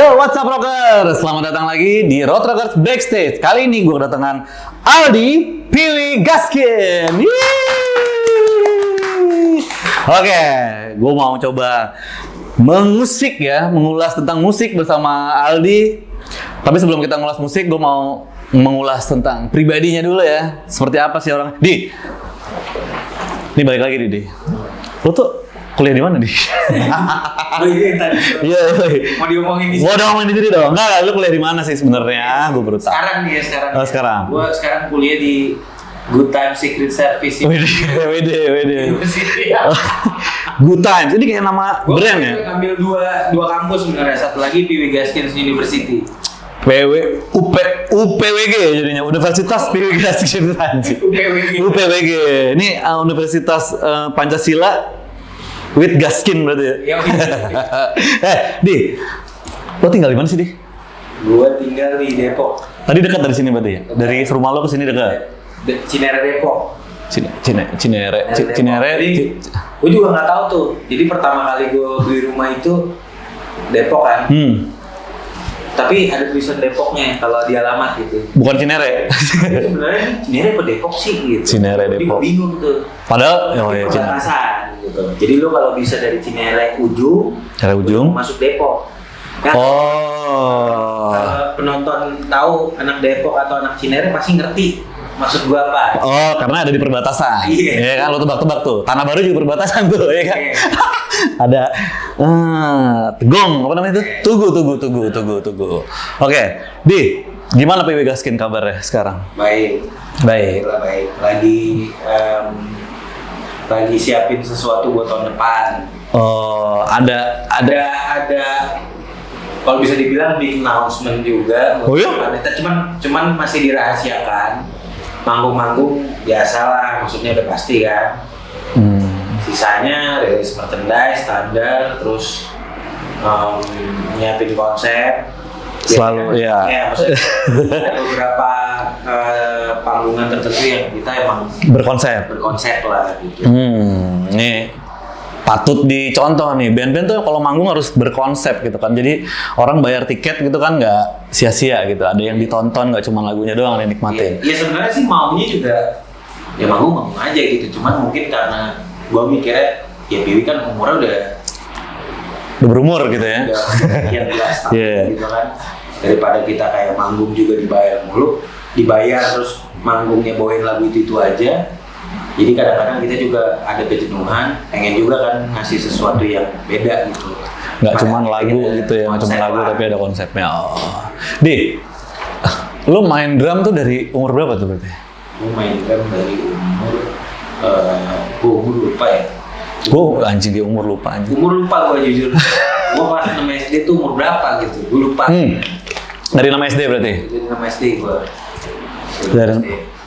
Yo, what's up rockers? Selamat datang lagi di Road Rockers Backstage. Kali ini gue kedatangan Aldi Piwi Gaskin. Oke, gue mau coba mengulas tentang musik bersama Aldi. Tapi sebelum kita ngulas musik, gue mau mengulas tentang pribadinya dulu ya. Seperti apa sih orang? Di, ini balik lagi Di. Lo tuh kuliah di mana, Di? Oh iya tadi. Iya. Mau diomongin di sini. Mau diomongin di sini dong. Enggak, lu kuliah di mana sih sebenarnya? Gue baru tahu. Sekarang nih ya, sekarang. Oh, sekarang. Gue sekarang kuliah di Good Time Secret Service. Wede. University. Good Times. Ini kayak nama Gua brand ya? ngambil dua kampus sebenarnya. Satu lagi Piwi Gaskin University. UPWG jadinya, Universitas Piwi Gaskin. UPWG. Ini Universitas Pancasila with Gaskin berarti ya? Di, lo tinggal di mana sih, Di? Gue tinggal di Depok. Tadi dekat dari sini berarti ya? Dari rumah lo ke sini dekat? Cinere Depok. Cinere. Gue juga nggak tahu tuh. Jadi pertama kali gue beli rumah itu Depok kan. Tapi ada tulisan Depoknya kalau di alamat gitu. Bukan Cinere. Sebenarnya Cinere apa Depok sih gitu. Cinere Jadi Depok. bingung tuh. Padahal, oh ya Cinere. Gitu. Jadi lo kalau bisa dari Cinere ujung masuk Depok. Kan? Oh. Kalau penonton tahu anak Depok atau anak Cinere pasti ngerti maksud gua apa. Oh, karena ada di perbatasan. Iya. Ya kan, lo tebak-tebak tuh. Tanah Baru juga perbatasan tuh, ya kan? Iya. Ada Tegong, apa namanya itu? Tugu. Oke, Di, gimana PW Gaskin kabarnya sekarang? Baik. Baik. Lagi siapin sesuatu buat tahun depan. Oh, ada. Kalau bisa dibilang big announcement juga. Oh iya? Cuman masih dirahasiakan. Manggung-manggung biasa lah, maksudnya udah pasti kan. Sisanya rilis merchandise standar, terus nyiapin konsep. Selalu ya. Ya maksudnya ada beberapa panggungan tertentu yang kita emang berkonsep lah gitu. Nih patut dicontoh nih, band-band tuh kalau manggung harus berkonsep gitu kan. Jadi orang bayar tiket gitu kan nggak sia-sia gitu. Ada yang ditonton, nggak cuma lagunya doang yang nikmatin. Iya sebenarnya sih maunya juga ya manggung aja gitu. Cuman mungkin karena gua mikirnya ya Piwi kan umurnya udah berumur gitu ya. Udah sekian belas tahun gitu kan. Daripada kita kayak manggung juga dibayar terus manggungnya bawain lagu itu aja. Jadi kadang-kadang kita juga ada kejenuhan, pengen juga kan ngasih sesuatu yang beda gitu. Nggak cuma lagu gitu ya, nggak cuma lagu tapi ada konsepnya. Oh. Di, lo main drum tuh dari umur berapa tuh berarti? Gue main drum dari umur lupa ya. Gue anjing di umur lupa anjing. Umur lupa gue jujur. Gue pas 6 SD tuh umur berapa gitu, gue lupa. Dari 6 SD berarti? Dari 6 SD gue.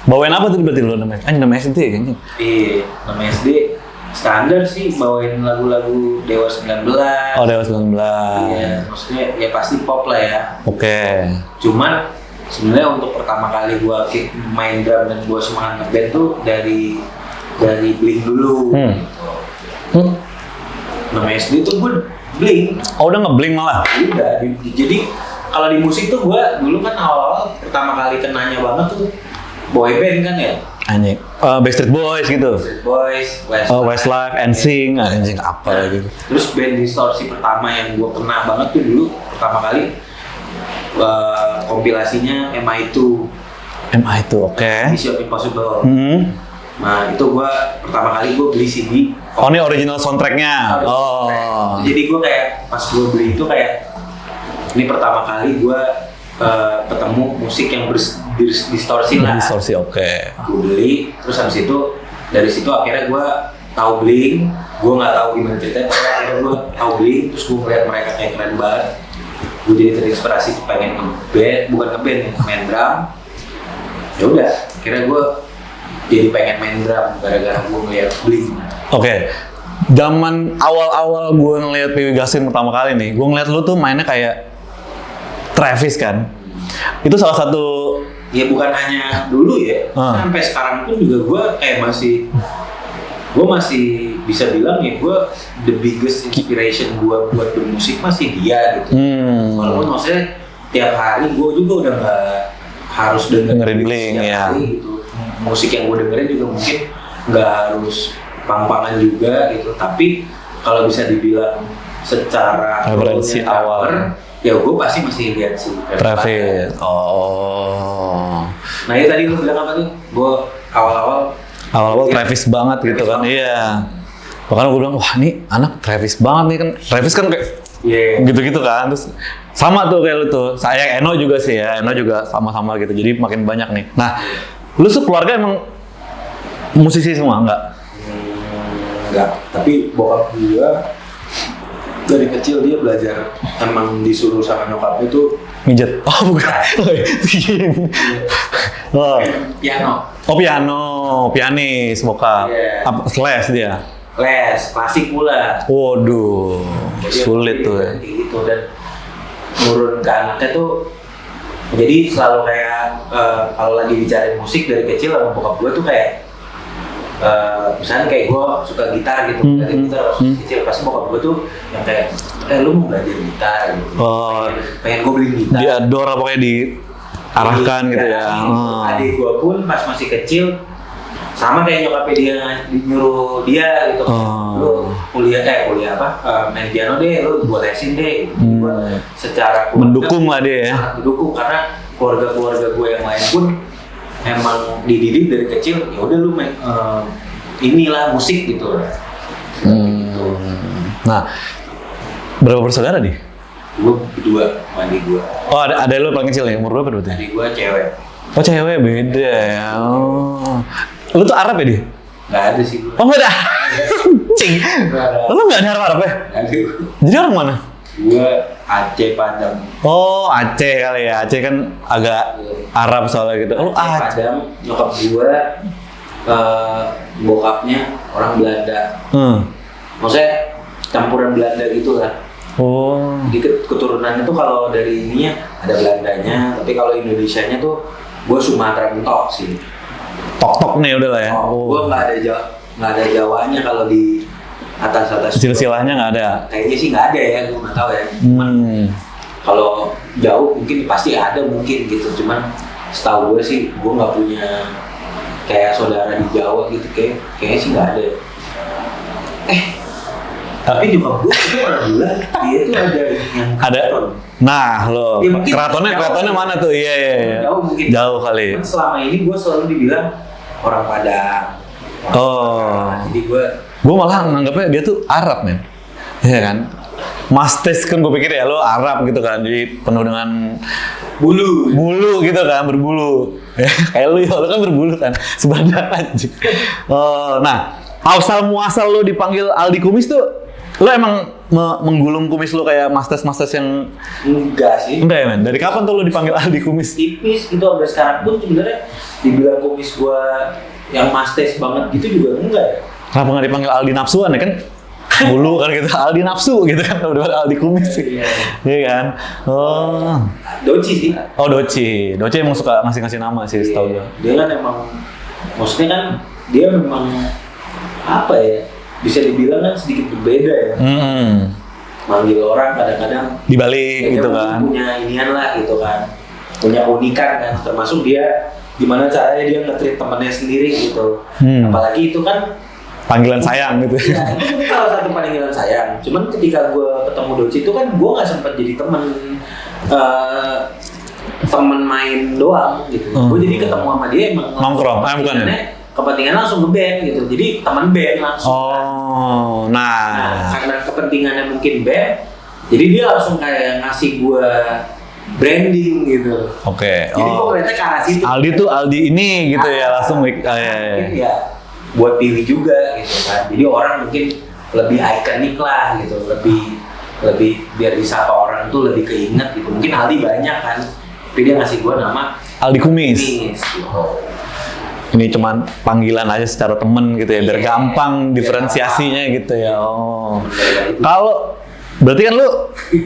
Bawain apa tuh berarti lo 6 SD? 6 SD kayaknya? Iya, 6 SD standar sih bawain lagu-lagu Dewa 19. Oh, Dewa 19. Iya, maksudnya ya pasti pop lah ya. Oke. Cuman sebenarnya untuk pertama kali gue main drum dan gue semangat ngeband tuh dari Blink dulu. 6 SD tuh gue Blink. Oh, udah nge-Blink malah? Udah, jadi kalau di musik tuh gue dulu kan awal-awal pertama kali kenanya banget tuh boy band kan ya. Anjing, Backstreet Boys gitu. Backstreet Boys, Westlife, NSYNC, anjing apa gitu. Terus band distorsi pertama yang gue kena banget tuh dulu pertama kali kompilasinya MI2. MI2, oke. Mission Impossible. Nah itu gue pertama kali gue beli CD. Oh ini original soundtracknya. Oh. Jadi gue kayak pas gue beli itu kayak ini pertama kali gue ketemu musik yang distorsi lah. Distorsi, oke. Gue beli, terus habis itu dari situ akhirnya gue tahu Blink. Gue nggak tahu gimana ceritanya, tapi akhirnya gue tahu Blink. Terus gue ngeliat mereka kayak keren banget. Gue jadi terinspirasi pengen main drum. Ya udah, akhirnya gue jadi pengen main drum gara-gara gue ngeliat Blink. Oke. Zaman awal-awal gue ngeliat Piwi Gaskin pertama kali nih, gue ngeliat lu tuh mainnya kayak Travis kan. Itu salah satu. Ya bukan hanya dulu ya, sampai sekarang pun juga gue kayak masih bisa bilang ya gue the biggest inspiration gue buat bermusik masih dia gitu. Walaupun maksudnya tiap hari gue juga udah nggak harus dengerin Blink tiap ya. hari gitu. Musik yang gue dengerin juga mungkin nggak harus pang-pangan juga gitu. Tapi kalau bisa dibilang secara referensi awal, ya gue pasti masih lihat si Travis. Oh. Nah ya tadi lu bilang apa tuh? Gue awal-awal Travis banget gitu kan. Iya. Bahkan gue bilang, wah ini anak Travis banget nih kan. Travis kan kayak gitu-gitu kan. Terus sama tuh kayak lu tuh. Saya Eno juga sih ya. Eno juga sama-sama gitu. Jadi makin banyak nih. Nah, lu tuh keluarga emang musisi semua enggak? Enggak. Tapi bokap gua dari kecil dia belajar, emang disuruh sama nyokapnya tuh mijet. Oh bukan. Oh. Piano. Oh piano, pianis, bokap. Slash dia. Les, klasik pula. Waduh, Jadi sulit tuh ya. Gitu, dan nurun ke anaknya tuh. Jadi selalu kayak kalau lagi bicarain musik dari kecil sama bokap gue tuh kayak misalnya kayak gue suka gitar gitu, dari gitar waktu kecil pasti bokap gue tuh yang kayak lu mau belajar gitar gitu. Pengen gue beli gitar. Diador apa kayak diarahkan gitu ya. Adik gue pun pas masih kecil sama kayak nyokapnya dia nyuruh dia gitu. Lu kuliah apa main piano deh, lu buat lesin deh gitu. Gua secara keluarga, mendukung lah dia ya. Sangat mendukung karena keluarga gue yang lain pun emang dididik dari kecil ya udah lu main inilah musik gitu. Gitu. Nah, berapa bersaudara nih? Gue berdua sama adik gue. Oh ada lu paling kecil nih, umur berapa berarti? Adik gue cewek. Oh cewek, beda ya. Oh. Lu tuh Arab ya dia? Gak ada sih gue. Oh gak ada? Cing. Lu gak ada Arab ya? Gak ada. Jadi orang mana? Gue Aceh Padang. Oh Aceh kali ya, Aceh kan agak Arab soalnya gitu. Oh Aceh Padang, nyokap gue bokapnya orang Belanda. Maksudnya campuran Belanda gitu lah. Oh. Jadi keturunannya tuh kalau dari ininya ada Belandanya, tapi kalau Indonesianya tuh gue Sumatera mentok sih. Tok-tok nih udah lah ya. Gue nggak ada Jawanya kalau di atas. Silsilahnya nggak ada. Kayaknya sih nggak ada ya, gue nggak tahu ya. Kalau jauh mungkin pasti ada mungkin gitu, cuman setahu gue sih gue nggak punya kayak saudara di Jawa gitu, kayaknya sih nggak ada. Tapi juga gue pernah bilang dia tuh ada yang ada. Nah lo ya, keratonnya mana tuh? Iya. Jauh mungkin. Jauh kali. Selama ini gue selalu dibilang orang Padang. Jadi gue malah nganggapnya dia tuh Arab men. Iya kan? Mastes kan gue pikir ya lo Arab gitu kan, jadi penuh dengan bulu gitu kan, berbulu. Kayak lu ya, lo kan berbulu kan, sebadan aja. Nah, asal muasal lo dipanggil Aldi Kumis tuh, lo emang menggulung kumis lo kayak mastes yang enggak sih? Enggak ya men? Dari kapan tuh lo dipanggil Aldi Kumis? Tipis gitu, sampai sekarang pun sebenarnya dibilang kumis gue yang mastes banget gitu juga enggak ya. Kenapa nggak dipanggil Aldi Nafsuan ya kan? Bulu kan gitu, Aldi Nafsu gitu kan, udah Aldi Kumis sih. Iya kan? Oh. Doci sih. Oh Doci emang suka ngasih nama sih setahu gue. Dia kan emang, maksudnya kan dia memang apa ya? Bisa dibilang kan sedikit berbeda ya. Manggil orang kadang-kadang dibalik gitu kan. Punya inian lah gitu kan. Punya keunikan kan, termasuk dia gimana caranya dia nge-treat temannya sendiri gitu. Apalagi itu kan panggilan sayang gitu. Ya, itu salah satu panggilan sayang. Cuman ketika gue ketemu Doci itu kan gue nggak sempat jadi teman main doang gitu. Gue jadi ketemu sama dia emang nongkrong, bukan ya? Kepentingan langsung ke band gitu. Jadi teman band langsung. Nah, karena kepentingannya mungkin band, jadi dia langsung kayak ngasih gue branding gitu. Oke. Jadi gue ternyata ke arah situ. Aldi tuh Aldi ini gitu ya, langsung ya buat pilih juga gitu kan. Jadi orang mungkin lebih ikonik lah gitu, lebih biar disapa orang tuh lebih keinget gitu. Mungkin Aldi banyak kan, tapi dia ngasih gue nama Aldi Kumis. Gitu. Ini cuman panggilan aja secara temen gitu ya, biar gampang diferensiasinya gitu ya. Kalau berarti kan lu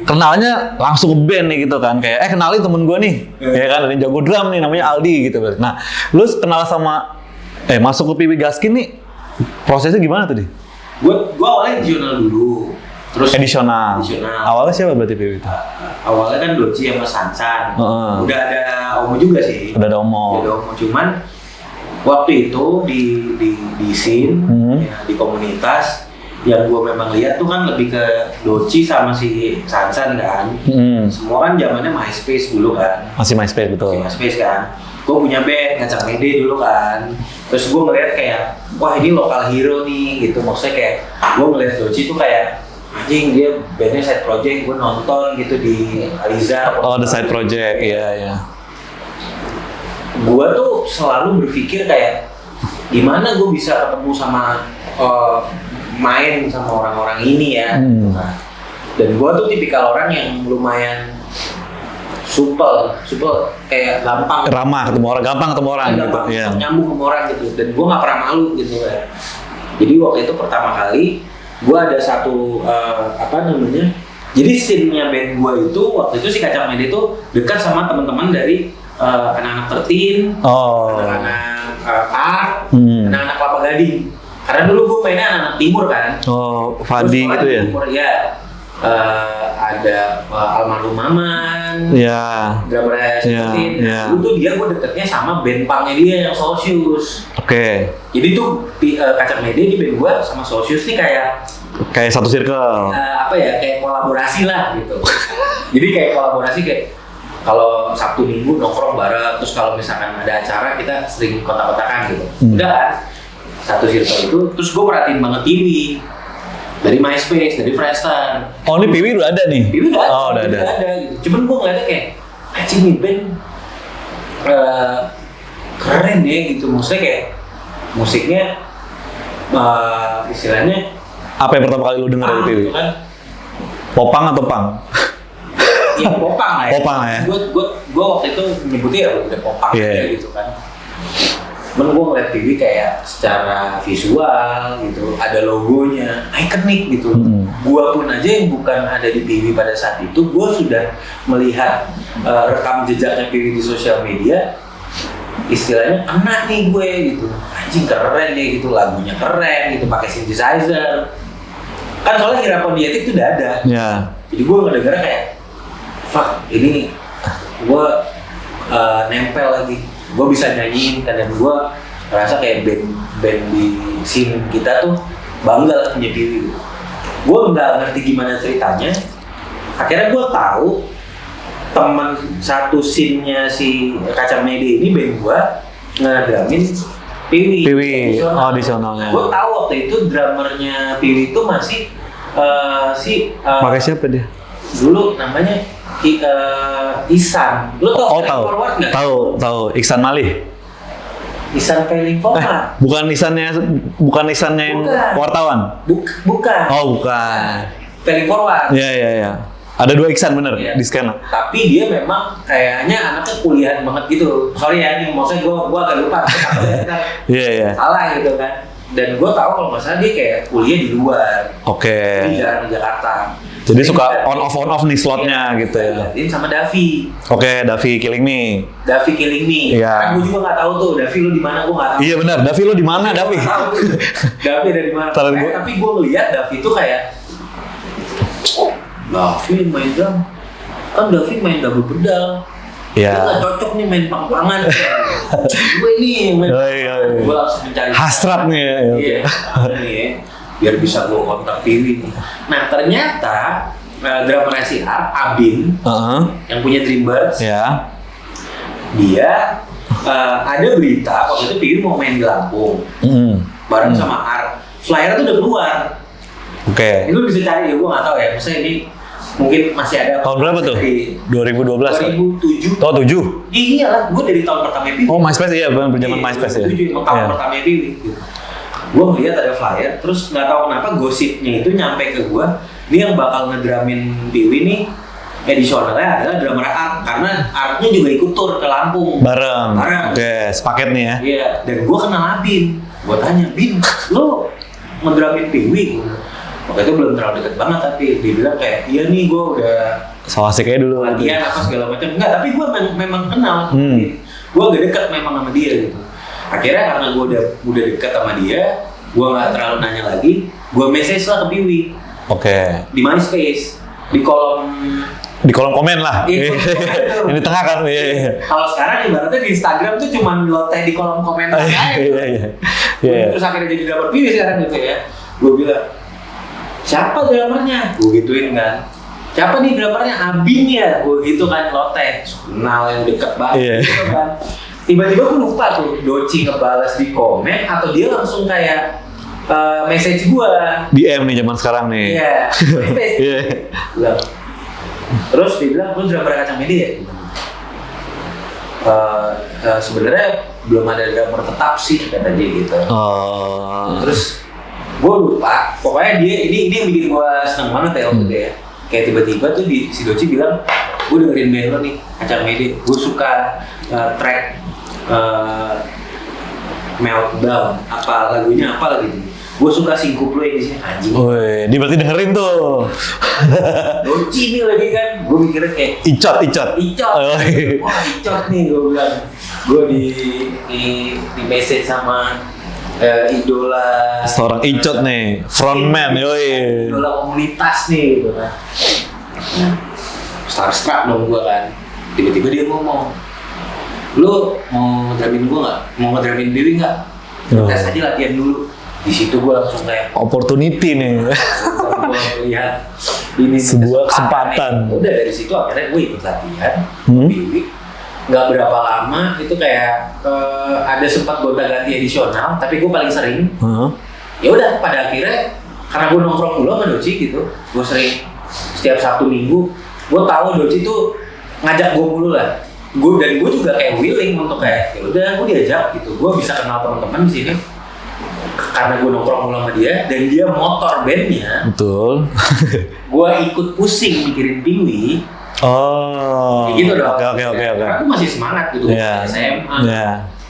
kenalnya langsung ke band nih gitu kan, kayak kenalin temen gue nih, ya kan ada yang jago drum nih namanya Aldi gitu. Nah, lu kenal sama masuk ke PB Gaskin nih, prosesnya gimana tadi? Gue awalnya edisional dulu. Terus Edisional. Awalnya siapa berarti PW itu? Awalnya kan Doci sama Sansan. Udah ada Omo juga sih. Udah ada Omo. Cuman waktu itu di scene, ya, di komunitas yang gue memang lihat tuh kan lebih ke Doci sama si Sansan kan. Semua kan zamannya MySpace dulu kan. Masih MySpace betul. Masih MySpace kan. Gue punya band Ngacak Mede dulu kan. Terus gue ngeliat kayak, wah ini lokal hero nih gitu. Maksudnya kayak gue ngeliat Doci tuh kayak anjing dia bandnya side project, gue nonton gitu di Aliza. Oh, the side project, iya. Gue tuh selalu berpikir kayak gimana gue bisa ketemu sama main sama orang-orang ini ya. Dan gue tuh tipikal orang yang lumayan supel kayak gampang ramah ketemu orang, gampang ketemu orang gitu. Iya. Nyambung sama orang gitu. Dan gue nggak pernah malu gitu ya. Jadi waktu itu pertama kali gue ada satu jadi scene-nya band gue itu waktu itu si Kacang Mede itu dekat sama teman-teman dari anak-anak Tertin, anak-anak Art, anak-anak Kelapa Gading. Karena dulu gue mainnya anak-anak Timur kan. Fadi gitu ya. Timur, ya. Ada almarhum Maman, drummer Tertin. Dulu tuh gue deketnya sama band punknya dia yang Solsius. Oke. Jadi tuh Kacang Mede di band gue sama Solsius nih kayak satu circle. Kayak kolaborasi lah gitu. Jadi kayak kolaborasi kayak kalau Sabtu Minggu nongkrong bareng, terus kalau misalkan ada acara kita sering kontak-kontakan gitu. Udah kan, satu circle itu, terus gue perhatiin banget Tiwi dari MySpace, dari Friendster. Oh ini Piwi udah ada nih? Piwi udah ada. Oh udah ada. Gitu. Cuman gue ngeliatnya kayak anjing nih band keren ya gitu. Maksudnya kayak musiknya istilahnya apa yang pertama kali lu denger dari Piwi? Kan? Popang atau pang? Ya popang lah ya. Popang lah ya. Gue waktu itu nyebutnya ya udah popang ya gitu kan. Cuman gue ngeliat Piwi kayak secara visual gitu, ada logonya, ikonik gitu. Gue pun aja yang bukan ada di Piwi pada saat itu, gue sudah melihat rekam jejaknya Piwi di sosial media. Istilahnya kena nih gue gitu, anjing keren deh gitu, lagunya keren gitu, pakai synthesizer. Kan soalnya Hirapon Dietik itu udah ada. Jadi gue ngedengarnya kayak, fuck ini gue nempel lagi. Gue bisa nyanyiin kan, dan gue ngerasa kayak band di scene kita tuh bangga lah punya Piwi. Gue nggak ngerti gimana ceritanya. Akhirnya gue tahu teman satu scene-nya si Kacang Mede ini band gue ngedramin Piwi. Audisionalnya. Gue tahu waktu itu drummernya Piwi itu masih pakai siapa dia? Dulu namanya Ihsan. Lu tau Failing Forward nggak? Tahu. Ihsan Malih. Ihsan Failing Forward. Bukan Ihsannya yang wartawan. Bukan. Oh, bukan. Failing Forward. Iya. Ada 2 Ihsan bener di skena. Tapi dia memang kayaknya anaknya kuliahan banget gitu. Sorry ya, ini maksudnya gue agak lupa. Iya. Salah gitu kan. Dan gue tahu kalau nggak salah dia kayak kuliah di luar. Oke. Di jarang di Jakarta. Jadi suka on off nih slotnya gitu ya. Ini sama Davi. Oke, Davi Killing Me. Iya. Karena gue juga nggak tahu tuh Davi lu di mana, gue nggak tahu. Iya benar, Davi lu di mana Davi? Davi dari mana? Tapi gue ngeliat Davi tuh kayak, Davi main drum, kan Davi main double pedal. Iya. Dia nggak cocok nih main pang-pangan. Gue ini yang main. Gue langsung mencari. Hasrat nih ya. Iya. Nih ya. Biar bisa gue kontak Piwi nih. Nah ternyata drummer si Abin yang punya Dreambirds, dia ada berita waktu itu Piwi mau main di Lampung bareng sama Art. Flyer tuh udah keluar. Oke. Ini lu bisa cari ya, gue nggak tahu ya. Maksudnya ini mungkin masih ada. Tahun berapa tuh? 2012. 2007. Oh 7. Iya lah, gue dari tahun pertama Piwi. Oh MySpace iya, berjaman MySpace ya. 2007 tahun pertama Piwi. Gitu. Gue ngeliat ada flyer, terus nggak tahu kenapa gosipnya itu nyampe ke gue. Dia yang bakal ngedramin Piwi nih, edisionalnya adalah drummer Art, karena Artnya juga ikut tour ke Lampung. Bareng. Oke, sepaket nih ya. Iya, dan gue kenal Abin. Gue tanya, Bin, lo ngedramin Piwi? Waktu itu belum terlalu deket banget, tapi dia bilang kayak, iya nih gue udah so asik aja dulu. Latihan apa segala macam. Enggak, tapi gue memang kenal. Gue agak dekat memang sama dia gitu. Akhirnya karena gue udah dekat sama dia, gue nggak terlalu nanya lagi. gue message lah ke Piwi Oke. di MySpace, di kolom Komen lah. Iya, Ini di tengah kan. Iya. kalau sekarang ibaratnya di Instagram tuh cuma loteh di kolom komen aja. Iya. Terus akhirnya jadi drummer Piwi sekarang gitu ya. Gue bilang, siapa drummernya? Gue gituin kan. Siapa nih drummernya? Abin ya? Gue gitu kan, loteh. Kenal yang deket banget gitu kan. Tiba-tiba gue lupa tuh, Doci ngebales di komen atau dia langsung kayak message gue. DM nih zaman sekarang nih. Iya. Iya. Bilang. Terus dia bilang, lu drummer Kacang Mede ya? Sebenarnya belum ada drummer tetap sih, kata dia gitu. Terus gue lupa, pokoknya dia ini yang bikin gue seneng banget ya waktu itu ya. Kayak tiba-tiba tuh si Doci bilang, gue dengerin band lo nih, Kacang Mede. Gue suka track Meltdown, apa lagunya apa lagi? Gue suka singkup lo yang di sini anjing. Woi, dia berarti dengerin tuh. Doci nih lagi kan, gue mikirnya kayak Icot. Wah Icot nih gue bilang. Gue di message sama idola Seorang Icot nih, frontman yoi. Idola komunitas nih gitu kan. Starstruck dong gue kan. Tiba-tiba dia ngomong, lu mau ngedramin gue nggak? Mau ngedramin Dewi nggak? Tes aja latihan dulu. Di situ gue langsung kayak opportunity nih. gue lihat ini sebuah kesempatan. Udah dari situ akhirnya gue ikut latihan. Nggak berapa lama itu kayak ada sempat gonta-ganti edisional, tapi gue paling sering. Ya udah pada akhirnya karena gue nongkrong dulu sama Doci gitu, gue sering setiap Sabtu Minggu. Gue tahu Doci tuh ngajak gue mulu lah. Gue juga kayak willing untuk kayak ya udah gue diajak gitu. Gue bisa kenal teman-teman di sini karena gue nongkrong mulu sama dia dan dia motor bandnya. Betul. Gue ikut pusing mikirin Piwi. Kayak gitu dong. Oke. Karena gue masih semangat gitu, SMA.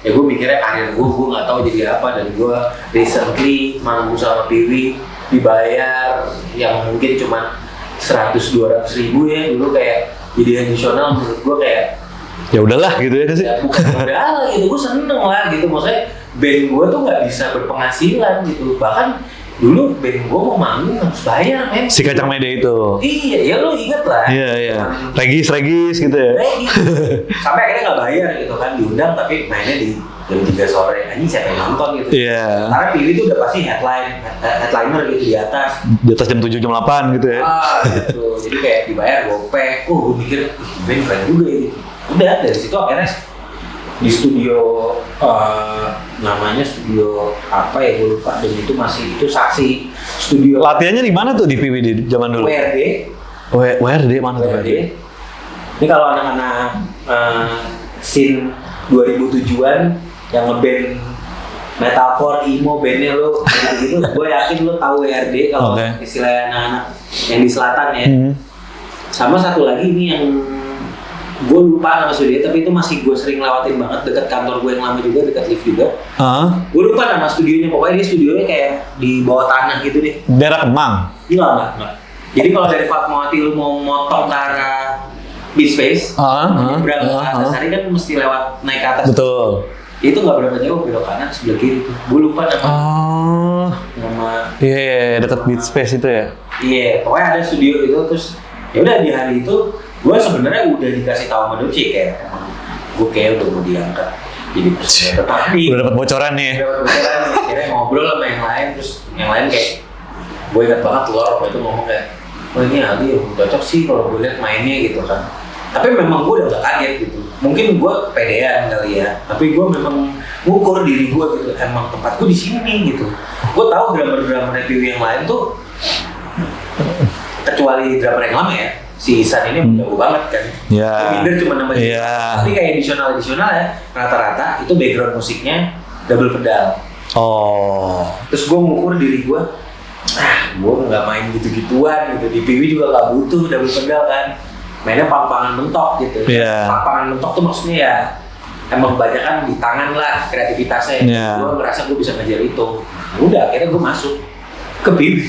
Ya gue mikirnya karir gue nggak tahu jadi apa, dan gue recently manggung sama Piwi dibayar yang mungkin cuma 100-200 ribu ya dulu, kayak jadi additional menurut gue kayak ya udahlah gitu ya sih. Ya bukan udahlah gitu, gue seneng lah gitu, maksudnya band gue tuh nggak bisa berpenghasilan gitu, bahkan dulu band gue mau manggung harus bayar men. Si Kacang Mede itu. Iya, ya lo inget lah. Iya. Regis gitu ya. Regis. Sampai akhirnya nggak bayar gitu kan, diundang tapi mainnya di jam 3 sore. Anjing siapa yang nonton gitu. Iya. Karena Piwi itu udah pasti headliner gitu di atas. Di atas jam 7 jam 8 gitu ya. Gitu. Jadi kayak dibayar gopek. Gue mikir, band keren juga ya gitu. Udah dari situ akhirnya di studio namanya studio apa ya gue lupa, dan itu masih itu Saksi studio. Latihannya di mana tuh di PWD zaman dulu? WRD. WRD mana tuh? WRD. Ini kalau anak-anak scene 2007-an yang ngeband metalcore, emo, bandnya lo gitu, gue yakin lo tahu WRD kalau istilah anak-anak yang di selatan ya. Sama satu lagi ini yang gue lupa nama studio, tapi itu masih gue sering lewatin banget, dekat kantor gue yang lama juga, dekat lift juga. Gue lupa nama studionya, pokoknya dia studionya kayak di bawah tanah gitu deh. Daerah Kemang? Enggak. Jadi kalau dari Fatmawati lu mau motong ke arah Beach Space, berapa ke atas hari kan mesti lewat naik ke atas. Betul. Itu nggak berapa jauh, belok kanan sebelah kiri tuh. Gue lupa nama. Iya, dekat Beach Space itu ya. Iya, pokoknya ada studio itu. Terus ya udah di hari itu gue sebenarnya udah dikasih tahu sama Doci kayak emang gue kayak udah mau diangkat jadi presiden tetap nih. Udah dapat bocoran nih. Akhirnya ngobrol sama yang lain, terus yang lain kayak gue ingat banget Lor waktu itu ngomong kayak, oh ini Ali cocok sih kalau gue lihat mainnya gitu kan. Tapi memang gue udah gak kaget gitu. Mungkin gue kepedean kali ya, tapi gue memang ngukur diri gue gitu. Emang tempat gue di sini gitu. Gue tahu drummer-drummer Piwi yang lain tuh, kecuali drummer yang lama ya, si Isan ini jago banget kan. Minder cuma nama dia. Tapi kayak edisional ya, rata-rata itu background musiknya double pedal. Terus gue ngukur diri gue, gue nggak main gitu-gituan gitu. Di Piwi juga nggak butuh double pedal kan. Mainnya pang-pangan mentok gitu. Pang-pangan mentok tuh maksudnya ya emang kebanyakan di tangan lah kreativitasnya. Gue ngerasa gue bisa ngejar itu. Udah akhirnya gue masuk ke PIWI.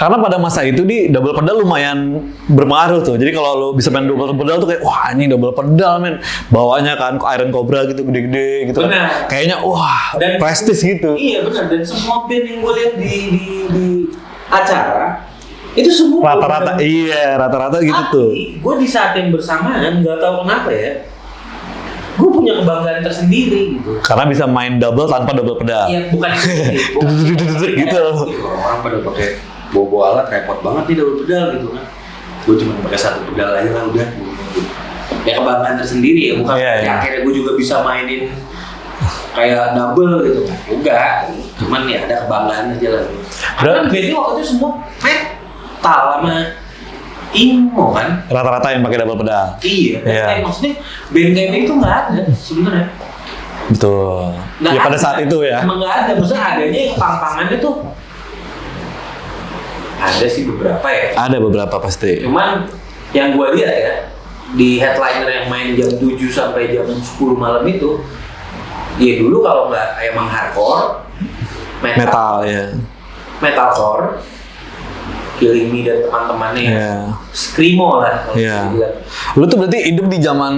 Karena pada masa itu di double pedal lumayan berpengaruh tuh. Jadi kalau lo bisa main double pedal tuh kayak wah ini double pedal men. Bawanya kan Iron Cobra gitu gede-gede gitu. Benar. Kayaknya wah Dan prestis gitu. Iya benar, dan semua band yang gue lihat di acara itu semua Rata-rata iya, rata-rata gitu tuh. Gue di saat yang bersamaan nggak tahu kenapa ya, gue punya kebanggaan tersendiri gitu. Karena bisa main double tanpa double pedal. Iya, bukan Gitu. Orang pada pakai bawa alat repot banget nih double pedal gitu kan. Gue cuma pakai satu pedal aja lah udah. Ya kebanggaan tersendiri ya, bukan Iya. akhirnya gue juga bisa mainin kayak double gitu kan. Enggak, cuman ya ada kebanggaan aja lah. Karena bandnya waktu itu semua metal sama emo kan. Rata-rata yang pakai double pedal. Iya, kayak maksudnya band kayak itu nggak ada sebenarnya. Betul. Nggak Ya pada ada. saat itu ya. Emang nggak ada, maksudnya adanya pang-pangannya tuh ada sih beberapa ya. Ada beberapa pasti. Cuman yang gue lihat ya di headliner yang main jam 7 sampai jam 10 malam itu, ya dulu kalau nggak emang hardcore, Metal ya. metalcore, Killing Me dan teman-temannya yang Iya. screamo lah. kalau Iya. bisa dibilang. Lu tuh berarti hidup di zaman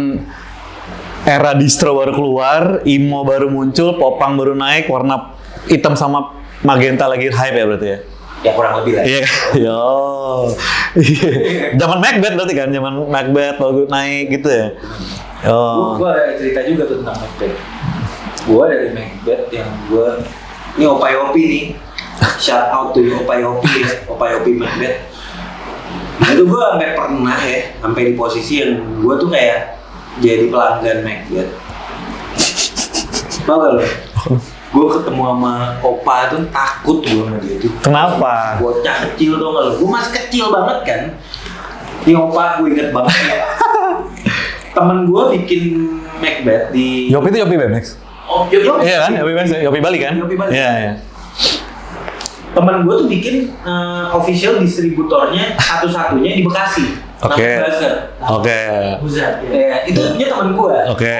era distro baru keluar, emo baru muncul, popang baru naik, warna hitam sama magenta lagi hype ya berarti ya? Ya kurang lebih lah. Iya kan? Yo. Zaman Macbeth berarti kan? Zaman Macbeth baru naik gitu ya? Oh. Gue ada cerita juga tuh tentang Macbeth. Gue dari Macbeth yang gue, ini Opa Yopi nih, shout out to you Opa Yopi ya, Opa Yopi Macbeth. Itu gue sampai pernah ya, sampai di posisi yang gue tuh kayak jadi pelanggan Macbeth. Tau gak lo? Gue ketemu sama Opa tuh takut gue sama dia tuh. Kenapa? Bocah kecil tau gak lo? Gue masih kecil banget kan. Ini Opa gue inget banget ya. Temen gue bikin Macbeth di Yopi itu Yopi BMX? Oh, Yopi. Iya kan? Yopi BMX, Yopi Bali kan? Yopi Bali. Iya, iya. Temen gue tuh bikin official distributornya satu-satunya di Bekasi. Oke. Namanya Buzzer. Oke. Ya, itu punya temen gue. Oke.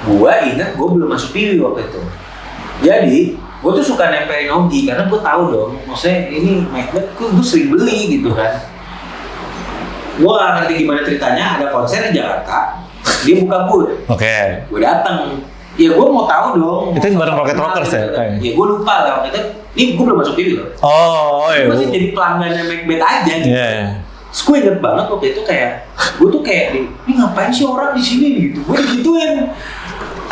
Gue ingat gue belum masuk PIWI waktu itu. Jadi, gue tuh suka nempelin Ogi karena gue tahu dong, maksudnya ini Macbeth gue sering beli gitu kan. Gue gak ngerti gimana ceritanya, ada konser di Jakarta, dia buka booth. Oke. Gue datang, ya gue mau tahu dong. Itu mau bareng Rocket Rockers ya, gitu. kayaknya? Ya gue lupa lah waktu itu. Ini gue belum masuk PIWI loh. Oh, iya. Gue masih jadi pelanggannya Macbeth aja gitu. Iya, iya. Terus gue inget banget waktu itu kayak, gue tuh kayak, ini ngapain sih orang di sini gitu? Gue digituin.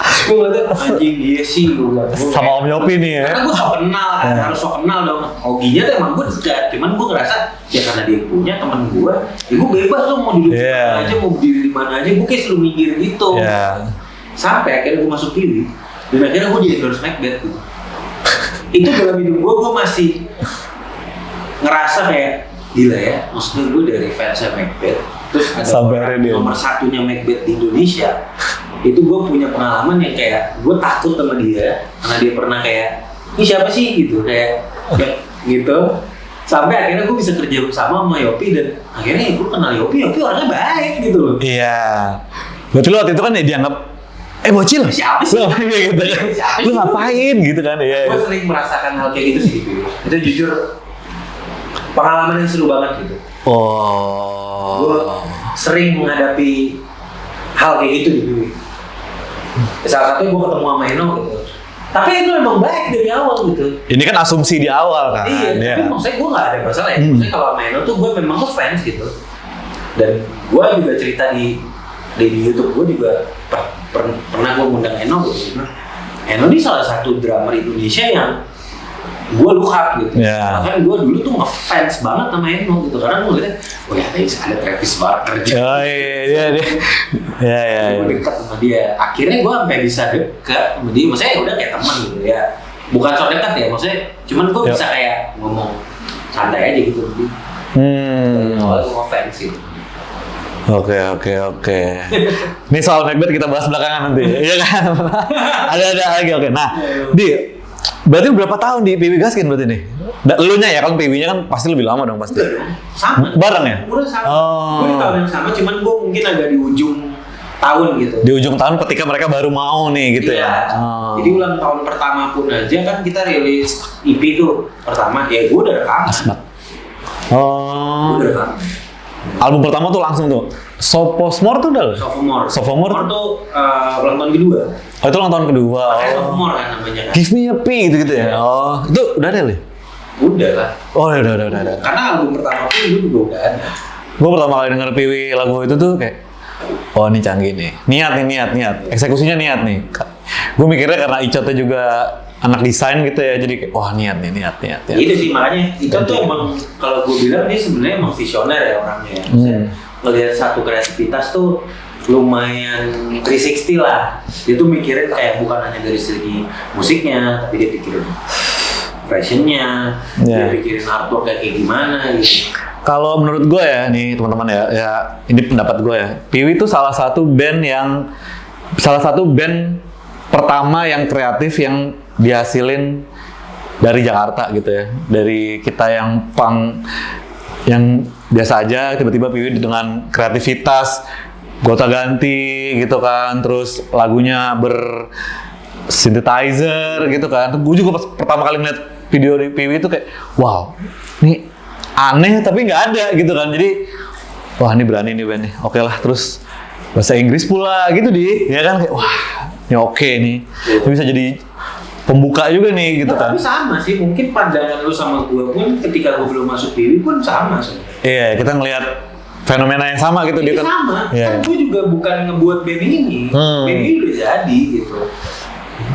Terus gue ngeliat anjing dia sih, gue bilang. Sama Om Yopi nih ya. Karena gue sok kenal kan, harus sok kenal dong. Oginya tuh emang gue dekat, cuman gue ngerasa ya karena dia punya teman gue, ya gue bebas tuh mau duduk di mana aja, mau berdiri di mana aja, gue kayak selalu mikir gitu. Iya. Sampai akhirnya gue masuk PIWI, dan akhirnya gue jadi endorse Macbeth gitu. Itu dalam hidup gue masih ngerasa kayak gila ya, maksudnya gue dari fansnya Macbeth, terus ada Sampai orang dia. nomor satunya Macbeth di Indonesia. Itu gue punya pengalaman yang kayak gue takut sama dia karena dia pernah kayak ini siapa sih gitu kayak gitu, sampai akhirnya gue bisa kerja bersama sama Yopi dan akhirnya gue kenal Yopi orangnya baik gitu loh. Iya. Berarti lu waktu itu kan ya dianggap bocil. Siapa sih? Lu gitu kan. Siapa Lu sih? ngapain gitu kan ya. Gue sering merasakan hal kayak gitu sih di PIWI. Itu jujur pengalaman yang seru banget gitu. Oh. Gue sering menghadapi hal kayak gitu di PIWI. Salah satunya gue ketemu sama Eno gitu. Tapi Eno emang baik dari awal gitu. Ini kan asumsi di awal kan. Iya, tapi maksudnya gue gak ada masalah ya. Maksudnya kalau sama Eno tuh gue memang fans gitu. Dan gue juga cerita di YouTube gue juga pernah gue ngundang Eno gitu. Eno ini salah satu drummer Indonesia yang gue look up gitu. Yeah. Bahkan gue dulu tuh ngefans banget sama Eno gitu. Karena gue liat, oh ya ada Travis Barker juga. Oh iya dia. Iya. Gue dekat sama dia. Akhirnya gue sampai bisa dekat sama dia. Maksudnya udah kayak teman gitu ya. Bukan so dekat ya, maksudnya cuman gue bisa kayak ngomong santai aja gitu. Awalnya gue ngefans gitu. Oke. Ini soal Macbeth kita bahas belakangan nanti. Iya kan? ada lagi. Oke. Nah, berarti berapa tahun di PIWI Gaskin berarti nih? Elunya ya, kan PIWI-nya kan pasti lebih lama dong pasti. Udah dong, sama. Bareng ya? Udah sama. Oh. Gue di tahun yang sama, cuman gue mungkin agak di ujung tahun gitu. Di ujung tahun ketika mereka baru mau nih gitu Iya. ya. Oh. Jadi ulang tahun pertama pun aja kan kita rilis EP tuh pertama, ya gue udah rekam. Oh. Gue udah rekam. Album pertama tuh langsung tuh. Sophomore tuh udah. Sophomore. Sophomore tuh ulang tahun kedua. Oh itu ulang tahun kedua. Makanya Oh. sophomore kan namanya kan. Give me a P gitu ya. Oh itu udah ada ya? Udah lah. Oh udah. Karena album pertama pun gue juga udah ada. Gue pertama kali denger Piwi lagu itu tuh kayak, oh ini canggih nih. Niat. Eksekusinya niat nih. Gue mikirnya karena Icotnya juga anak desain gitu ya, jadi kayak, wah niat. Itu sih makanya Icot tuh emang kalau gue bilang dia sebenarnya emang visioner ya orangnya. Ngelihat satu kreativitas tuh lumayan 360 lah. Dia tuh mikirin kayak bukan hanya dari segi musiknya, tapi dia pikirin fashionnya, dia pikirin artwork kayak gimana gitu. Kalau menurut gue ya, nih teman-teman ya ini pendapat gue ya. Piwi itu salah satu band pertama yang kreatif yang dihasilin dari Jakarta gitu ya. Dari kita yang punk yang biasa aja, tiba-tiba Piwi dengan kreativitas gonta-ganti gitu kan, terus lagunya synthesizer gitu kan. Gue juga pas pertama kali ngeliat video di Piwi itu kayak, wow, ini aneh tapi nggak ada gitu kan. Jadi, wah ini berani nih band nih. Oke lah, terus bahasa Inggris pula gitu ya kan kayak, wah ini oke nih. Ini bisa jadi pembuka juga nih gitu kan. Tapi sama sih, mungkin pandangan lu sama gue pun ketika gue belum masuk Piwi pun sama sih. Iya, kita ngelihat fenomena yang sama gitu dia kan. Sama, kan gue juga bukan ngebuat band ini. Band ini udah jadi gitu.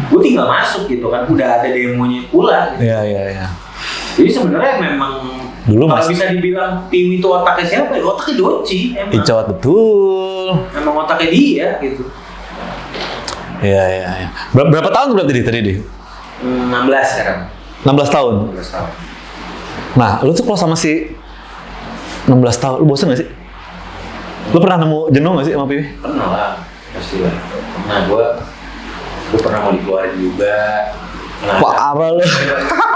Gue tinggal masuk gitu kan, udah ada demonya pula gitu. Iya. Jadi sebenarnya memang dulu kalau bisa dibilang Piwi itu otaknya siapa ya? Otaknya Doci emang. Icot betul. Emang otaknya dia gitu. Iya. Berapa tahun berarti tadi di? 16 sekarang. 16 tahun. 16 tahun. Nah, lu tuh kalau sama si 16 tahun, lu bosen gak sih? Lu pernah nemu jenuh gak sih sama Piwi? Pernah lah, pasti lah. Nah, gue pernah mau dikeluarin juga. Nah, Parah lu.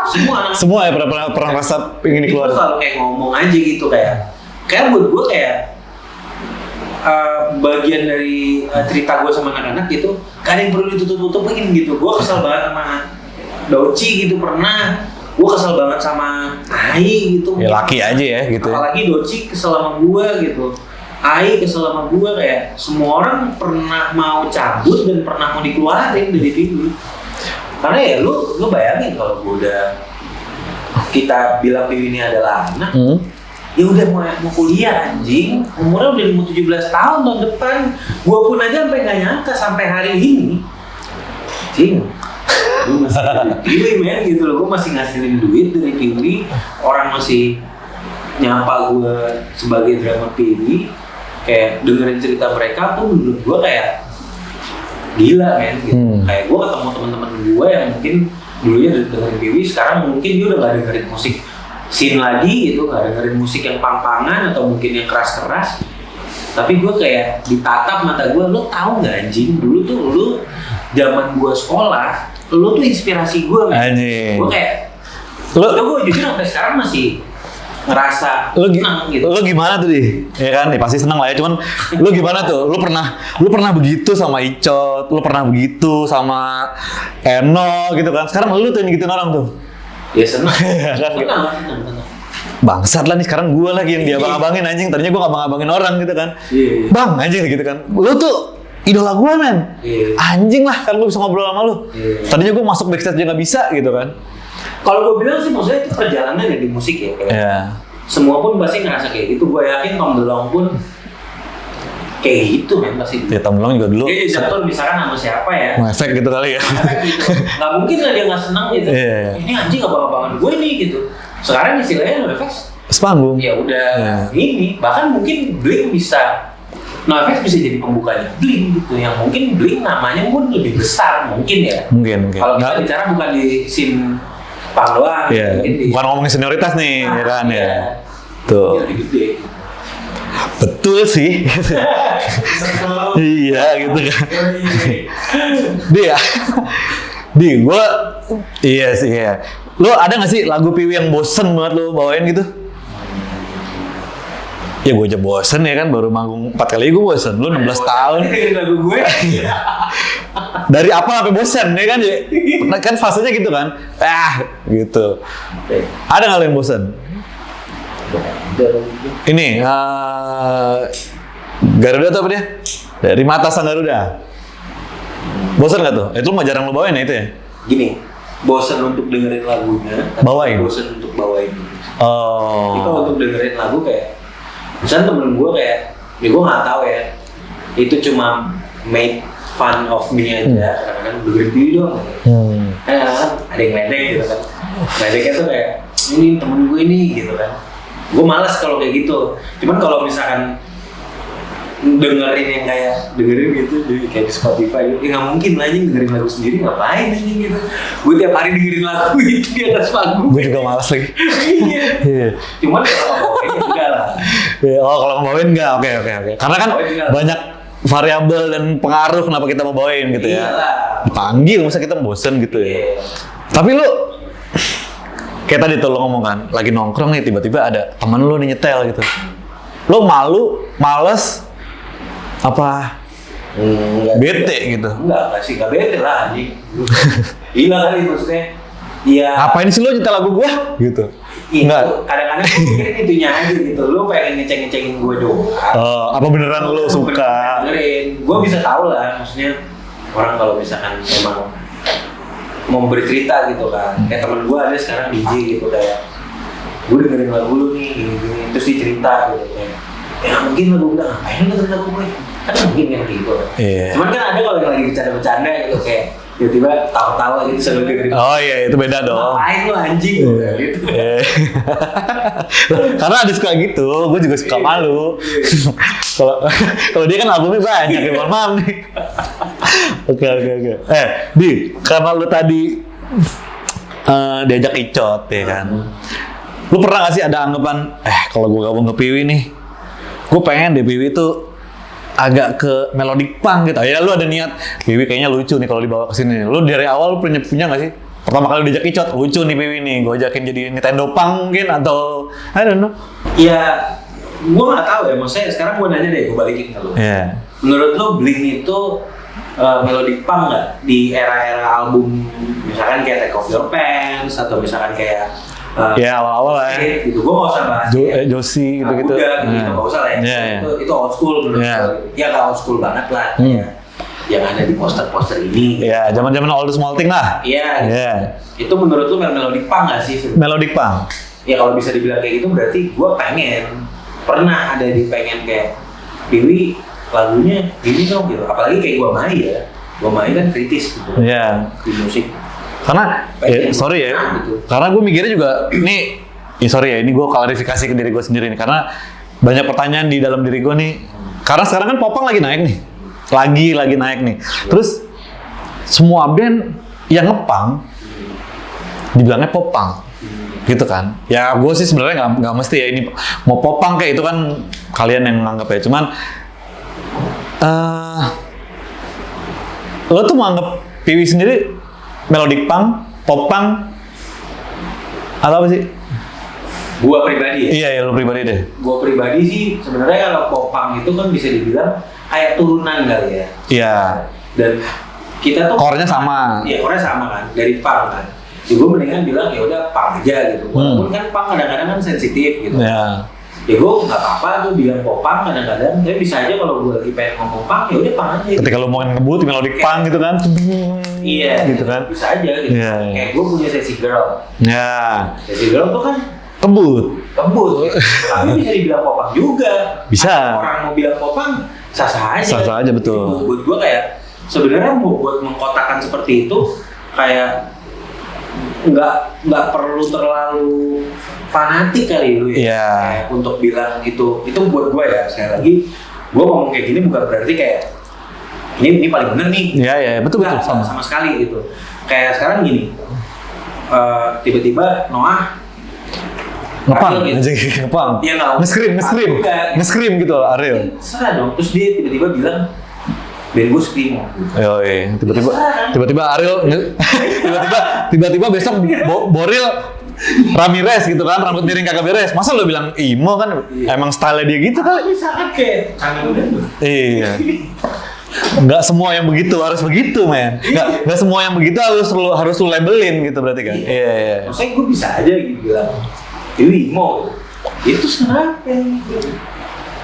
semua anak Semua ya pernah rasa ingin itu dikeluarin. selalu kayak ngomong aja gitu kayak buat gue kayak bagian dari cerita gue sama anak-anak gitu, gak ada yang perlu ditutup-tutupin gitu. Gue kesel banget sama Doci gitu pernah. Gue kesel banget sama Ai gitu. Ya laki aja ya gitu. Apalagi Doci kesel sama gue gitu. Ai kesel sama gue, kayak semua orang pernah mau cabut dan pernah mau dikeluarin dari TV. Karena ya lu bayangin kalau gue udah, kita bilang Piwi ini adalah anak, ya udah mau kuliah anjing, umurnya udah mau 17 tahun tahun depan. Gue pun aja sampai nggak nyangka sampai hari ini, anjing, gue masih dari Piwi men gitu loh, gue masih ngasilin duit dari Piwi, orang masih nyapa gue sebagai drummer Piwi, kayak dengerin cerita mereka pun menurut gue kayak gila men gitu. Kayak gue ketemu teman-teman gue yang mungkin dulunya dengerin Piwi, sekarang mungkin dia udah gak dengerin musik scene lagi gitu, gak dengerin musik yang pang-pangan atau mungkin yang keras-keras. Tapi gue kayak ditatap mata gue, lo tau gak anjing, dulu tuh lo zaman gue sekolah, lo tuh inspirasi gue men. Gue kayak, gue jujur sampai sekarang masih ngerasa senang gitu. Lu gimana tuh di? Ya kan, pasti senang lah ya. Cuman lu gimana tuh? Lu pernah begitu sama Icot, lu pernah begitu sama Eno gitu kan. Sekarang lu tuh yang gituin orang tuh. Ya senang. Kan? Senang. Bangsat lah nih, sekarang gue lagi yang diabang-abangin anjing. Tadinya gue ngabang-abangin orang gitu kan. Iya. Bang anjing gitu kan. Lu tuh idola gue men. Iya. Anjing lah kan gue bisa ngobrol sama lu. Iya. Tadinya gue masuk backstage aja gak bisa gitu kan. Kalau gue bilang sih maksudnya itu perjalanan ya di musik ya kayak. Yeah. Semua pun pasti ngerasa kayak gitu. Gue yakin Tom DeLonge pun kayak gitu men pasti. Ya Tom DeLonge juga dulu. Dia jatuh misalkan sama siapa ya? Efek gitu kali ya. Gitu. Gak mungkin lah dia nggak senang gitu. Yeah. Ini anjing abang-abangan gue nih gitu. Sekarang istilahnya NoFX. Sepanggung. Ya udah ini. Bahkan mungkin Blink bisa. NoFX bisa jadi pembukanya Blink gitu. Yang mungkin Blink namanya pun lebih besar mungkin ya. Mungkin. Kalau kita bicara bukan di scene pang doang. Iya. Bukan ngomongin senioritas nih, ya kan ya. Tuh. Lebih gede. Betul sih. Iya gitu kan. Di gue iya sih ya. Lo ada nggak sih lagu Piwi yang bosen banget lo bawain gitu? Ya gue aja bosen ya kan, baru manggung 4 kali gue bosen. Lu 16 tahun. Dengerin lagu gue. Dari apa sampai bosen ya kan? Kan fasenya gitu kan. Gitu. Ada nggak lo yang bosen? Ini Garuda tuh apa dia? Dari Mata Sang Garuda. Bosen nggak tuh? Itu mah jarang lo bawain ya itu ya? Gini, bosen untuk dengerin lagunya, Bawain? bosen untuk bawain. Oh. Jadi kalau untuk dengerin lagu kayak, misalnya temen gue kayak, ya gue nggak tahu ya, itu cuma make fun of me aja. Kadang-kadang dengerin video doang. Kadang-kadang ada yang ledek gitu kan. Ledeknya tuh kayak, ini temen gue ini gitu kan. Gue malas kalau kayak gitu. Cuman kalau misalkan dengerin yang kayak dengerin gitu kayak di Spotify gitu, ya nggak mungkin lah anjing dengerin lagu sendiri, ngapain anjing gitu. Gue tiap hari dengerin lagu itu di atas panggung. Gue juga malas lagi. Iya. Cuman kalau bawain ya enggak lah. Oh, kalau bawain enggak, oke. Karena kan banyak variabel dan pengaruh kenapa kita mau bawain gitu ya. Iyalah. Dipanggil, masa kita bosen gitu ya. Tapi lu kayak tadi tuh lo ngomong kan, lagi nongkrong nih tiba-tiba ada teman lu nih nyetel gitu. Lo malu, males, apa bete gitu? Enggak sih, enggak bete lah anjing. Gila kali maksudnya. Iya. Ngapain sih lo nyetel lagu gua? Gitu. Enggak. Kadang-kadang mikirin itunya aja gitu. Lu pengen ngeceng-ngecengin gue doang. Apa beneran lo suka? Dengerin. Gue bisa tahu lah, maksudnya orang kalau misalkan emang mau bercerita gitu kan. Kayak temen gue ada sekarang DJ gitu kayak, gue dengerin lagu lu nih, gini-gini. Terus dia cerita gitu kayak, ya nggak mungkin lagu gue, ngapain lu dengerin lagu gue? Kan mungkin yang kayak gitu. Iya. Cuman kan ada kalau yang lagi bercanda-bercanda gitu kayak tiba-tiba tawa-tawa gitu sambil dengerin. Oh iya, itu beda dong. Ngapain lu anjing gitu. Karena ada suka gitu, gue juga suka malu. Kalau dia kan albumnya banyak, ya mohon maaf nih. Oke. Di, karena lu tadi diajak Icot ya kan. Lu pernah gak sih ada anggapan, kalau gue gabung ke Piwi nih, gue pengen deh Piwi tuh agak ke melodic punk gitu. Ya lu ada niat, Piwi kayaknya lucu nih kalau dibawa ke sini. Lu dari awal lu punya gak sih? Pertama kali diajak Icot, lucu nih Piwi nih, gue ajakin jadi Nintendo punk mungkin atau I don't know. Ya, gue nggak tahu ya. Maksudnya sekarang gue nanya deh, gue balikin ke lu. Yeah. Menurut lu Blink itu melodic punk nggak di era-era album misalkan kayak Take Off Your Pants atau misalkan kayak ya awal-awal lah ya. Gitu. Gue nggak usah bahas Josie gitu-gitu. Nggak usah lah ya. Itu old school menurut gue. Ya nggak old school banget lah. Yang ada di poster-poster ini. Iya, zaman-zaman All the Small Thing lah. Iya. Itu menurut lu melodic punk nggak sih? Melodic punk. Ya kalau bisa dibilang kayak gitu berarti gue pernah ada di pengen kayak Piwi lagunya gini dong gitu. Apalagi kayak gue Mai kan kritis gitu. Iya. Di musik. Karena sorry ya, gitu. karena gue mikirnya juga ini ini gue klarifikasi ke diri gue sendiri nih, karena banyak pertanyaan di dalam diri gue nih. Karena sekarang kan popang lagi naik nih, lagi naik nih. Terus semua band yang ngepang dibilangnya popang, gitu kan? Ya gue sih sebenarnya nggak mesti ya ini mau popang kayak itu kan kalian yang menganggap ya. Cuman lo tuh menganggap Piwi sendiri melodic punk, pop punk, atau apa sih? Gua pribadi ya? Iya, lo pribadi deh. Gua pribadi sih sebenarnya kalau pop punk itu kan bisa dibilang kayak turunan kali ya. Iya. Dan kita tuh core-nya sama. Iya, core-nya sama kan, dari punk kan. Ya gue mendingan bilang ya udah punk aja gitu. Walaupun kan punk kadang-kadang kan sensitif gitu. Iya. Ya gue nggak apa-apa tuh bilang pop punk kadang-kadang, tapi bisa aja kalau gue lagi pengen ngomong punk ya udah punk aja. Ketika lo mau ngebut melodic punk gitu kan. Iya. Gitu kan. Bisa aja gitu. Iya. Kayak gue punya Sexy Girl. Ya. Sexy Girl tuh kan Kebut. Tapi bisa dibilang pop punk juga. Bisa. Orang mau bilang pop punk sah-sah aja. Sah-sah aja, betul. Jadi buat gue kayak sebenarnya buat mengkotakkan seperti itu kayak nggak perlu terlalu fanatik kali lu ya. Iya. Kayak untuk bilang itu buat gue ya. Sekali lagi gue ngomong kayak gini bukan berarti kayak ini paling bener nih. Iya, betul sama sekali gitu. Kayak sekarang gini, tiba-tiba Noah ngepang, gitu. aja ngepang. Iya nggak. Nge-scream gitu Ariel. Serah dong. Terus dia tiba-tiba bilang band gue screamo. Tiba-tiba Ariel tiba-tiba besok Boril Ramirez gitu kan, rambut miring kagak beres. Masa lo bilang emo kan? Emang style dia gitu kali. Bisa kan kayak kangen udah tuh. Iya. Nggak semua yang begitu harus begitu, men. Nggak semua yang begitu harus lu labelin gitu berarti kan? Iya. Maksudnya gue bisa aja gitu bilang, ini emo. Itu kenapa? Gitu.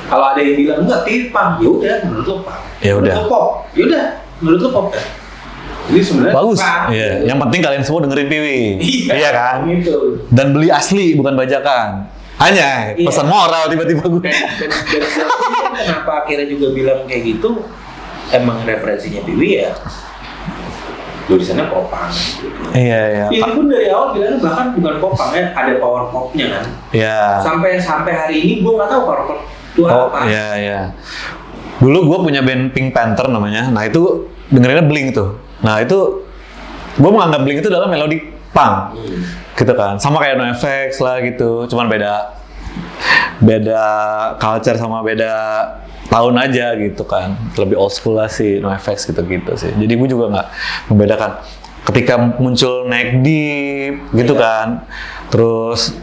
Kalau ada yang bilang enggak pang, ya udah menurut lo pang. Ya udah. Menurut lo pop, ya udah menurut lo pop kan. Jadi sebenarnya Bagus. pang. Iya. Yang penting kalian semua dengerin Piwi. Iya kan? Gitu. Dan beli asli bukan bajakan. Hanya pesan moral tiba-tiba gue. Dan kenapa akhirnya juga bilang kayak gitu? Emang referensinya Piwi ya tulisannya popang gitu. Iya. Ini pun dari awal bilangnya bahkan bukan popang ya, ada power popnya kan. Iya. Sampai hari ini gue nggak tahu power pop itu apa. Iya. Dulu gue punya band Pink Panther namanya. Nah itu dengerinnya Blink tuh. Nah itu gue menganggap Blink itu adalah melodi punk, gitu kan. Sama kayak NoFX lah gitu. Cuman beda culture sama beda tahun aja gitu kan, lebih old school lah sih NoFX gitu sih. Jadi gue juga nggak membedakan ketika muncul Neck Deep gitu kan, terus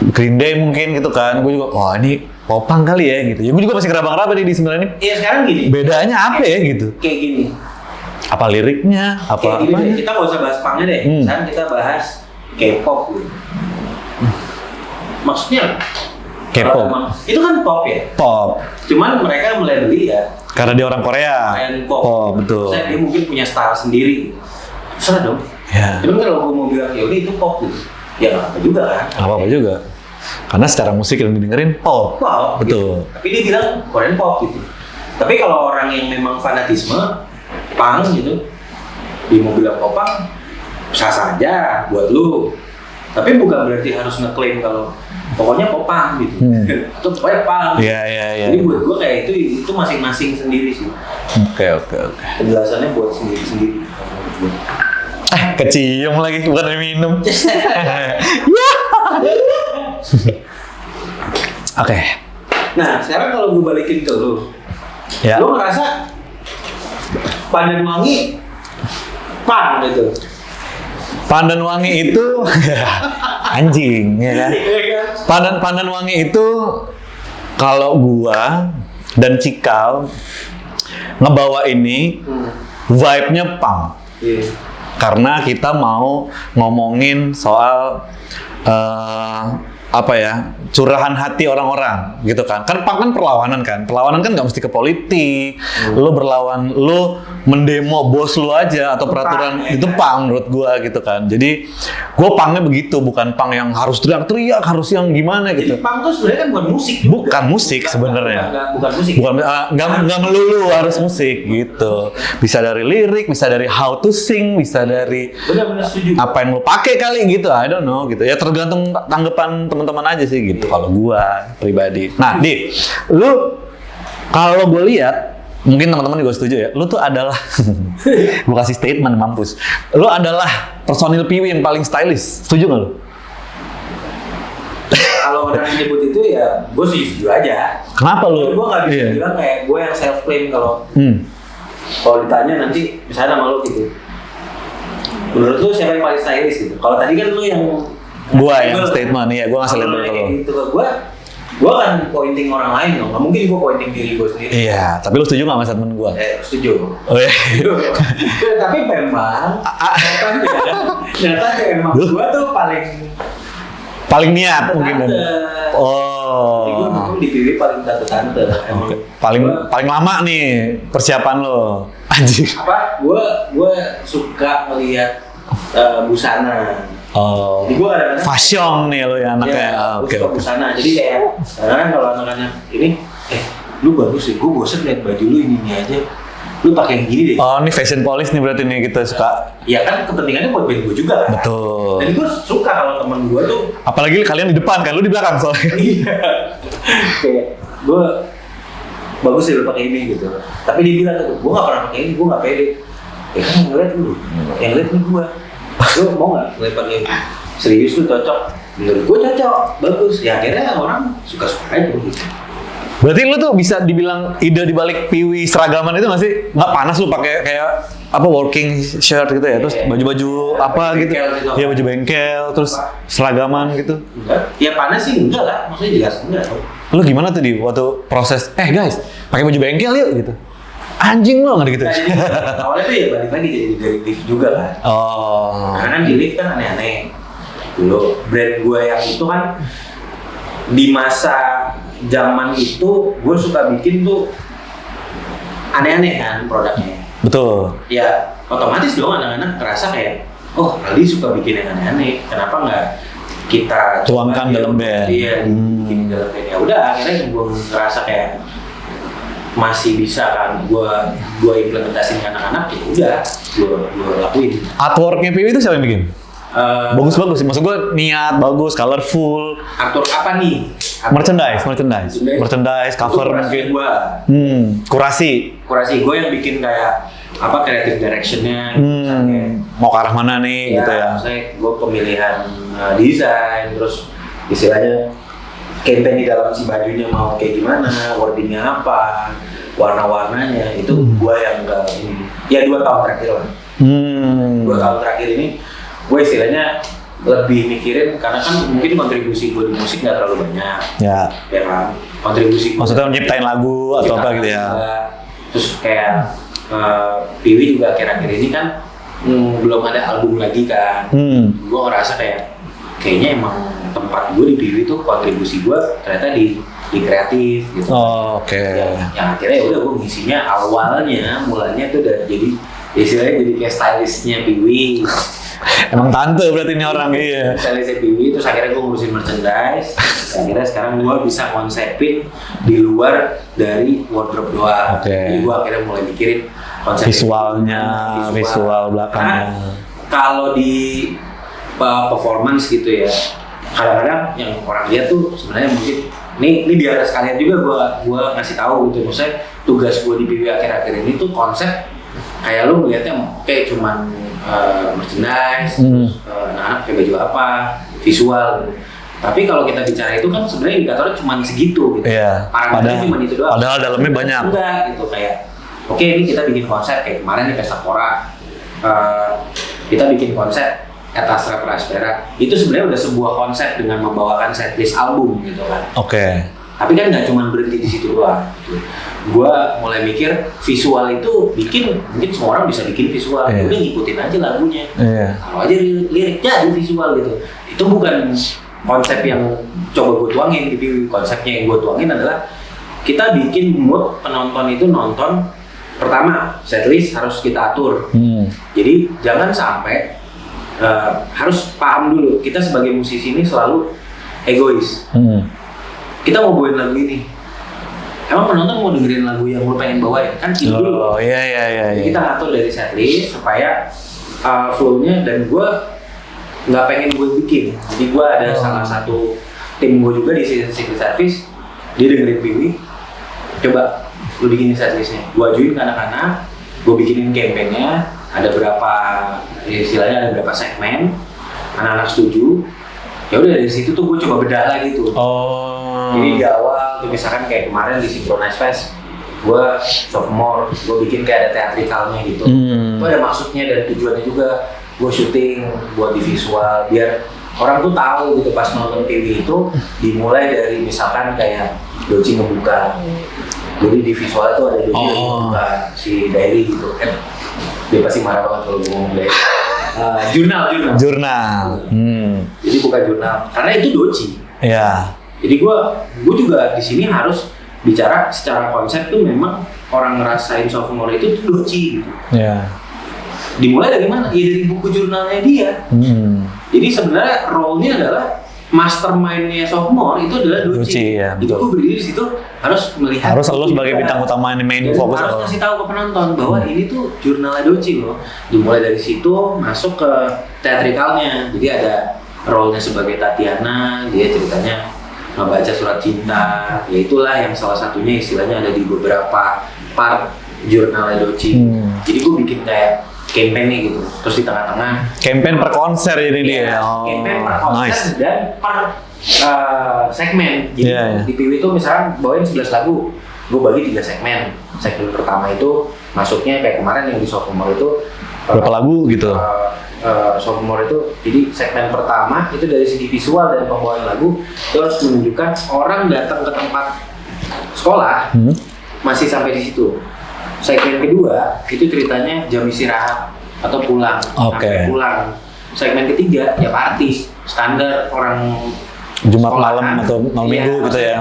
Green Day mungkin gitu kan, gue juga wah ini popang kali ya gitu. Ya gue juga masih ngeraba-ngeraba nih di sebenarnya ini. Iya sekarang gini. Bedanya apa ya gitu? Kayak gini. Apa liriknya? Apa? Kayak gini deh, kita nggak usah bahas pangnya deh. Sekarang kita bahas K-pop gitu. Maksudnya K-pop. Itu kan pop ya? Pop. Cuman mereka mulai beli ya. Karena dia orang Korea. Main pop. Oh, betul. Maksudnya dia mungkin punya style sendiri. Serah dong. Ya. Cuman kalau gue mau bilang ya udah itu pop gitu. Ya nggak apa juga kan? Nggak apa-apa juga. Karena secara musik yang didengerin pop. Pop. Betul. Gitu. Tapi dia bilang Korean pop gitu. Tapi kalau orang yang memang fanatisme punk gitu, dia mau bilang popang, sah saja buat lu. Tapi bukan berarti harus ngeklaim kalau pokoknya popang gitu. Atau pokoknya punk. Iya. Jadi buat gue kayak itu masing-masing sendiri sih. Oke. Penjelasannya buat sendiri-sendiri. Kecium lagi, bukan dari minum. Oke. Nah, sekarang kalau gue balikin ke lu, Ya. lu ngerasa Pandan Wangi punk gitu? Pandan Wangi itu anjing, ya kan? Pandan Wangi itu kalau gua dan Cikal ngebawa ini vibe-nya punk. Karena kita mau ngomongin soal curahan hati orang-orang gitu kan. Kan punk kan perlawanan kan. Perlawanan kan nggak mesti ke politik. Lu berlawan, lu mendemo bos lu aja atau peraturan itu punk menurut gua gitu kan. Jadi gua punknya begitu, bukan punk yang harus teriak-teriak, harus yang gimana gitu. Jadi punk tuh sebenarnya kan bukan musik juga. Bukan musik sebenarnya. Bukan musik. Nggak melulu harus musik gitu. Bisa dari lirik, bisa dari how to sing, bisa dari Benar-benar setuju. apa yang lu pakai kali gitu. I don't know gitu. Ya tergantung tanggapan teman-teman aja sih gitu. Kalau gua pribadi. Nah, lu kalau gue lihat, mungkin teman-teman juga setuju ya. Lu tuh adalah, gue kasih statement mampus. Lu adalah personil Piwi yang paling stylish. Setuju nggak lu? Kalau orang menyebut itu ya, gue setuju aja. Kenapa lu? Gue nggak bisa bilang kayak gue yang self claim kalau ditanya nanti misalnya sama lu gitu. Menurut lu siapa yang paling stylish gitu? Kalau tadi kan lu yang Gua yang statement, iya, gua ngasih label kalau gitu ke gue kan pointing orang lain dong, nggak mungkin gue pointing diri gue sendiri. Iya, tapi lu setuju nggak sama statement gua? Setuju. Oh iya. Tapi memang nyatanya emang gue tuh paling niat mungkin. Jadi gue memang di PW paling tante-tante. Paling lama nih persiapan lo. Anjir. Gue suka melihat busana. Oh, jadi gue kadang-kadang fashion nih lo ya anaknya. Oke. Busana. Jadi kayak kadang kalau anak-anak ini, lu bagus sih. Gue bosen liat baju lu ini aja. Lu pakai yang gini deh. Oh, ini fashion police nih berarti nih kita suka. Ya kan kepentingannya buat band gue juga kan. Betul. Dan gue suka kalau teman gue tuh. Apalagi kalian di depan kan, lu di belakang soalnya. Iya. Kayak gue bagus sih lu pakai ini gitu. Tapi dia bilang tuh, gue nggak pernah pakai ini, gue nggak pede. Ya kan yang ngeliat lu, yang ngeliat nih gue. Lu mau nggak pakai serius lu cocok? Menurut gue cocok, bagus. Ya akhirnya orang suka aja gitu. Berarti lu tuh bisa dibilang ide dibalik Piwi seragaman itu nggak sih? Nggak panas lu pakai kayak apa working shirt gitu ya? Terus baju-baju apa gitu? Ya baju bengkel, terus seragaman gitu. Enggak. Ya panas sih enggak lah, maksudnya jelas enggak. Lu gimana tuh di waktu proses? Guys, pakai baju bengkel yuk gitu. Anjing lo nggak gitu? Nah, jadi, awalnya tuh ya balik lagi jadi dari lift juga kan. Oh. Karena kan di lift kan aneh-aneh. Dulu brand gue yang itu kan di masa zaman itu gue suka bikin tuh aneh-aneh kan produknya. Betul. Ya otomatis dong anak-anak kerasa kayak, oh Aldi suka bikin yang aneh-aneh. Kenapa nggak kita tuangkan dalam band? Iya, bikin dalam band. Ya udah akhirnya gue ngerasa kayak masih bisa kan gue implementasiin ke anak-anak, ya udah gue lakuin. Artworknya Piwi itu siapa yang bikin? Bagus-bagus sih, maksud gue niat bagus, colorful. Artwork apa nih? Merchandise, cover mungkin. Kurasi Gue yang bikin kayak apa creative directionnya. Mau ke arah mana nih Ya, gitu ya? Misalnya gue pemilihan desain, terus istilahnya campaign di dalam si bajunya mau kayak gimana, wordingnya apa, warna-warnanya itu gue yang enggak ini. Ya 2 tahun terakhir lah. 2 tahun terakhir ini gue istilahnya lebih mikirin karena kan mungkin kontribusi gue di musik nggak terlalu banyak. Ya kan, kontribusi gue. Maksudnya menciptain lagu atau apa gitu ya? Terus kayak Piwi juga akhir-akhir ini kan belum ada album lagi kan. Gue ngerasa kayaknya emang tempat gue di Piwi tuh kontribusi gue ternyata di kreatif gitu. Oh, oke. Yang akhirnya udah gue ngisinya awalnya mulanya tuh udah jadi istilahnya jadi kayak stylistnya Piwi. Emang tante berarti ini orang, iya. Stylistnya Piwi, terus akhirnya gue ngurusin merchandise. Akhirnya sekarang gue bisa konsepin di luar dari wardrobe doang. Jadi gue akhirnya mulai mikirin konsep visualnya, visual belakangnya. Nah, kalau di performance gitu ya, kadang-kadang yang orang lihat tuh sebenarnya mungkin ini biar sekalian juga gue ngasih tahu gitu. Maksudnya tugas gue di Piwi akhir-akhir ini tuh konsep kayak lu ngeliatnya kayak cuman merchandise, anak-anak pakai baju apa, visual gitu. Tapi kalau kita bicara itu kan sebenarnya indikatornya cuma segitu gitu. Iya. Parameternya cuma itu doang. Padahal dalamnya banyak. Enggak gitu kayak oke, ini kita bikin konsep kayak kemarin di Pesta Pora. Kita bikin konsep Etasra Praspera. Itu sebenarnya udah sebuah konsep dengan membawakan setlist album gitu kan. Tapi kan nggak cuma berhenti di situ doang. Gitu. Gua mulai mikir visual itu mungkin semua orang bisa bikin visual. Udah ngikutin aja lagunya. Kalau aja lirik jadi visual gitu. Itu bukan konsep yang coba gue tuangin gitu. Konsepnya yang gue tuangin adalah kita bikin mood penonton itu nonton. Pertama, setlist harus kita atur. Jadi jangan sampai harus paham dulu. Kita sebagai musisi ini selalu egois. Kita mau bawain lagu ini. Emang penonton mau dengerin lagu yang lo pengen bawain? Kan itu dulu. Iya. Jadi kita ngatur dari setlist supaya flow-nya, dan gue nggak pengen gue bikin. Jadi gue ada salah satu tim gue juga di Secret Service, dia dengerin Piwi, coba lu bikinin setlistnya. Gue ajuin ke anak-anak, gue bikinin campaign-nya, ada berapa, istilahnya ada berapa segmen, anak-anak setuju. Ya udah dari situ tuh gue coba bedah lagi tuh. Jadi di awal tuh misalkan kayak kemarin di Synchronize Fest, gue sophomore, gue bikin kayak ada teatrikalnya gitu. Itu ada maksudnya dan tujuannya juga. Gue syuting buat di visual biar orang tuh tahu gitu pas nonton TV itu dimulai dari misalkan kayak Doci ngebuka. Jadi di visual tuh ada Doci ngebuka si diary gitu kan. Dia pasti marah banget kalau gue ngomong diary. Jurnal. Jadi bukan jurnal, karena itu Doci. Iya. Jadi gue juga di sini harus bicara secara konsep tuh memang orang ngerasain sophomore itu tuh Doci gitu. Iya. Dimulai dari mana? Ya dari buku jurnalnya dia. Jadi sebenarnya role-nya adalah mastermind-nya sophomore itu adalah Doci. Ya, itu gue berdiri di situ harus melihat. Harus lo sebagai bintang utama yang main fokus. Harus ngasih tahu ke penonton bahwa ini tuh jurnalnya Doci loh. Dimulai dari situ masuk ke teatrikalnya. Jadi ada role-nya sebagai Tatiana, dia ceritanya membaca surat cinta. Ya itulah yang salah satunya istilahnya ada di beberapa part jurnalnya Doci. Jadi gue bikin kayak campaign-nya gitu. Terus di tengah-tengah Campaign per konser ini dia. iya, Oh, campaign per konser nice. dan per segmen. Jadi Iya, iya. di PW itu misalnya bawain 11 lagu, gue bagi 3 segmen. Segmen pertama itu masuknya kayak kemarin yang di Sophomore itu Berapa lagu gitu? Sophomore itu, jadi segmen pertama itu dari segi visual dan pembawaan lagu itu harus menunjukkan orang datang ke tempat sekolah masih sampai di situ. Segmen kedua itu ceritanya jam istirahat atau pulang, Oke. sampai pulang. Segmen ketiga ya party standar orang Jumat sekolah malam kan. atau malam Iya, minggu gitu ya.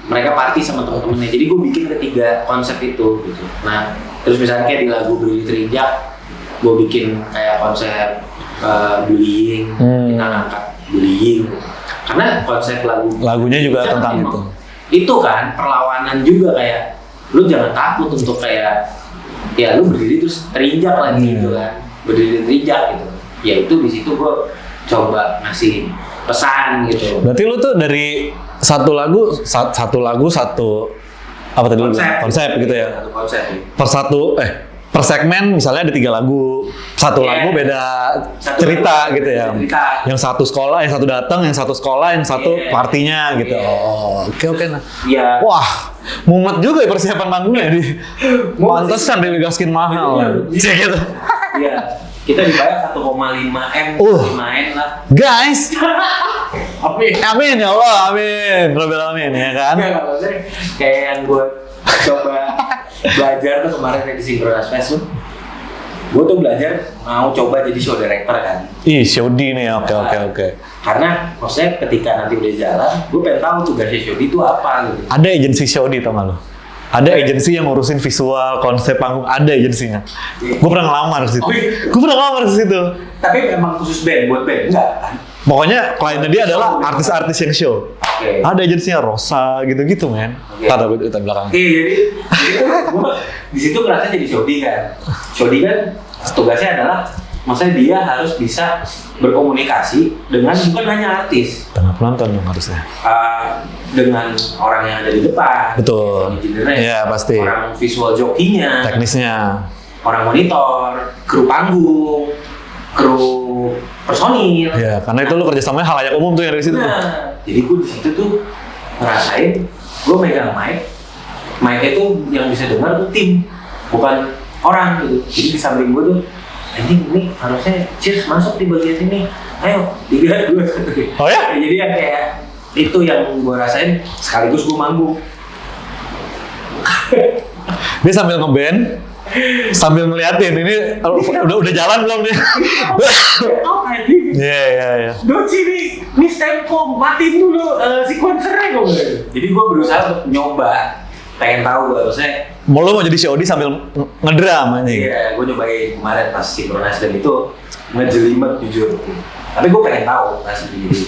mereka party sama temen-temennya. Jadi gue bikin ketiga konsep itu gitu. Nah, terus misalnya kayak di lagu Berdiri Terinjak, gue bikin kayak konsep bullying, kita ngangkat bullying. Karena konsep Lagunya juga Terinjak tentang memang itu. Itu kan perlawanan juga, kayak lu jangan takut untuk kayak ya lu berdiri terus terinjak lagi gitu kan. Berdiri terinjak gitu. Ya itu di situ gue coba ngasih pesan gitu. Berarti lu tuh dari satu lagu satu apa tadi lu bilang? Konsep gitu ya. Satu konsep. Per segmen misalnya ada 3 lagu, satu Iya. lagu beda Satu cerita lagu, gitu ya. beda cerita. Yang satu sekolah, yang satu datang, yang satu sekolah, yang satu Iya. partinya gitu. Iya. Oh, oke. Nah. Iya. Wah, mumet juga ya persiapan manggungnya di. Pantesan Dewi Gaskin mahal. Iya. Gitu. Iya. Kita dibayar 1,5 M, 5 M lah. Guys, Amin. amin ya Allah, amin. Rabbil alamin ya kan. Enggak, maksudnya kayak yang gue coba belajar tuh kemarin di Synchronous Fest tuh. Gue tuh belajar mau coba jadi show director kan. Ih, Shodi nih, oke. Karena maksudnya ketika nanti udah jalan, gue pengen tahu tugasnya Shodi itu apa gitu. Ada agensi Shodi tau gak lo? Ada agensi yang ngurusin visual, konsep panggung, ada agensinya. Iya. Gue pernah ngelamar ke situ. Oh, iya? Gue pernah ngelamar ke situ. Tapi memang khusus band, buat band? Enggak kan? Pokoknya kliennya dia adalah artis-artis yang show. Oke. Ada agensinya Rosa gitu-gitu men. Oke. Ntar gue di belakang. Iya, jadi gue di situ ngerasa jadi Shodi kan. Shodi kan tugasnya adalah, maksudnya dia harus bisa berkomunikasi dengan bukan hanya artis, Tengah penonton dong harusnya. dengan orang yang ada di depan, Betul. engineer-nya, Iya, pasti. orang visual jokinya, Teknisnya. orang monitor, kru panggung, kru personil. Ya, karena itu lu kerjasamanya halayak umum tuh yang dari situ. Nah, jadi gue di situ tuh ngerasain, gue megang mic itu yang bisa dengar tuh tim, bukan orang gitu. Jadi di samping gue tuh, anjing ini harusnya cheers masuk di bagian ini. Ayo, 3, 2, 1. Oh ya? Jadi yang kayak itu yang gue rasain sekaligus gue manggung. Dia sambil ngeband, sambil ngeliatin ini udah jalan belum nih? Oh anjing. Iya. Doci nih tempo, matiin dulu sequencernya gue. Jadi gue berusaha untuk nyoba, pengen tahu gue maksudnya. Mau lo mau jadi Shodi sambil ngedram anjing. Iya, gue nyobain kemarin pas Synchronous dan itu ngejelimet jujur. Tapi gue pengen tahu rasanya jadi.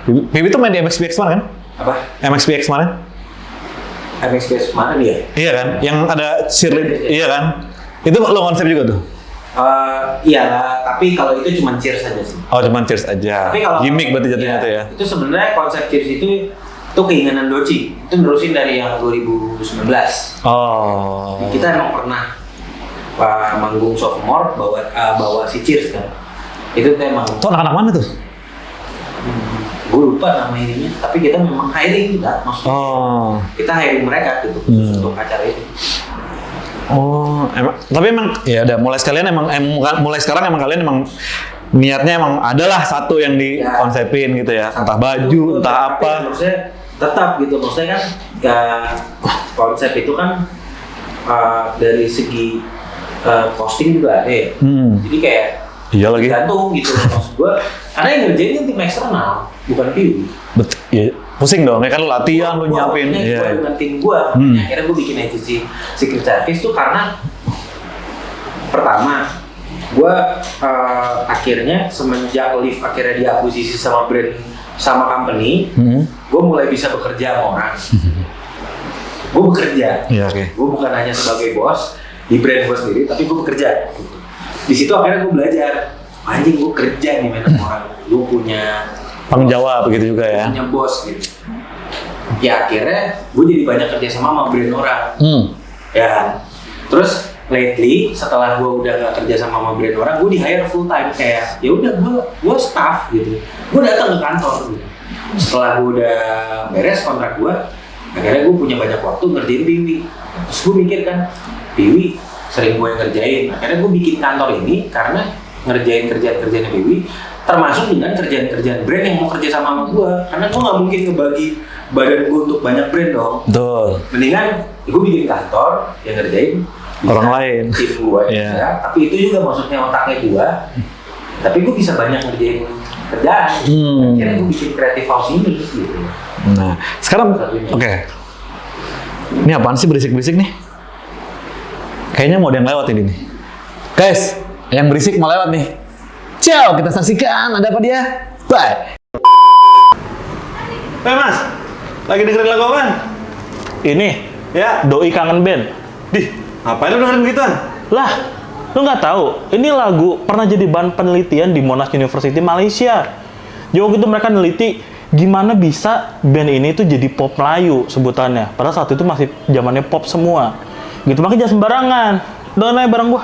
Bibi tuh main di MXPX kemarin kan? Apa? MXPX kemarin? MXPS mana dia? Iya kan? Yang ada cheerleader, iya kan? Itu lo konsep juga tuh? Iya, tapi kalau itu cuma cheers aja sih. Oh, cuman cheers aja. Tapi kalau Gimmick berarti jatuhnya tuh ya? Itu sebenarnya konsep cheers itu keinginan Doci. Itu nerusin dari yang 2019. Oh. Kita emang pernah manggung sophomore bawa si cheers kan. Itu tuh emang Tuh anak-anak mana tuh? gue lupa nama ininya, tapi kita memang hiring kita, maksudnya Oh. kita hiring mereka gitu khusus untuk acara itu. Oh, tapi emang ya udah mulai sekarang emang kalian emang niatnya emang adalah satu yang dikonsepin gitu ya, entah baju, entah Tapi apa. maksudnya tetap gitu, maksudnya kan konsep itu kan dari segi costing juga ada ya. Jadi kayak Iya lagi. gantung gitu loh, maksud gue. Karena yang ngerjain kan tim eksternal, bukan PIU. Iya. Pusing dong, ya kan lu latihan, lu nyiapin. Gue Iya. dengan tim gue, akhirnya gue bikin agency Secret Service tuh karena pertama, gue akhirnya semenjak Live akhirnya diakuisisi sama brand sama company, gue mulai bisa bekerja sama orang. Gue bekerja. Iya, oke. Gue bukan hanya sebagai bos di brand gue sendiri, tapi gue bekerja. Di situ akhirnya gue belajar, anjing gue kerja nih sama orang. Gue punya Tanggung jawab begitu juga ya. punya bos gitu. Ya akhirnya gue jadi banyak kerja sama brand orang. Ya kan? Terus lately setelah gue udah gak kerja sama brand orang, gue di hire full time. Kayak ya udah gue staff gitu, gue datang ke kantor gitu. Setelah gue udah beres kontrak gue, akhirnya gue punya banyak waktu ngerjain Piwi. Terus gue mikir kan, Piwi sering gue yang ngerjain. Akhirnya gue bikin kantor ini karena ngerjain kerjaan-kerjaannya Piwi, termasuk dengan kerjaan-kerjaan brand yang mau kerja sama gue. Karena gue nggak mungkin ngebagi badan gue untuk banyak brand dong. Betul. Mendingan gue bikin kantor yang ngerjain Orang lain. tim gue Iya. ya. Tapi itu juga maksudnya otaknya gue. Tapi gue bisa banyak ngerjain kerjaan. Akhirnya gue bikin creative house ini gitu. Nah, sekarang oke. Ini apaan sih berisik-berisik nih? Kayaknya mau ada yang lewat ini nih. Guys, yang berisik mau lewat nih. Ciao, kita saksikan ada apa dia. Bye. Mas, lagi dengerin lagu apaan? Ini, Ya, Doi Kangen Band. Dih, ngapain lu dengerin begituan? Lah, lu nggak tahu? Ini lagu pernah jadi bahan penelitian di Monash University Malaysia. Jadi waktu itu mereka neliti gimana bisa band ini tuh jadi pop Melayu sebutannya. Padahal saat itu masih zamannya pop semua. Gitu, makanya jangan sembarangan. Doain aja bareng gua.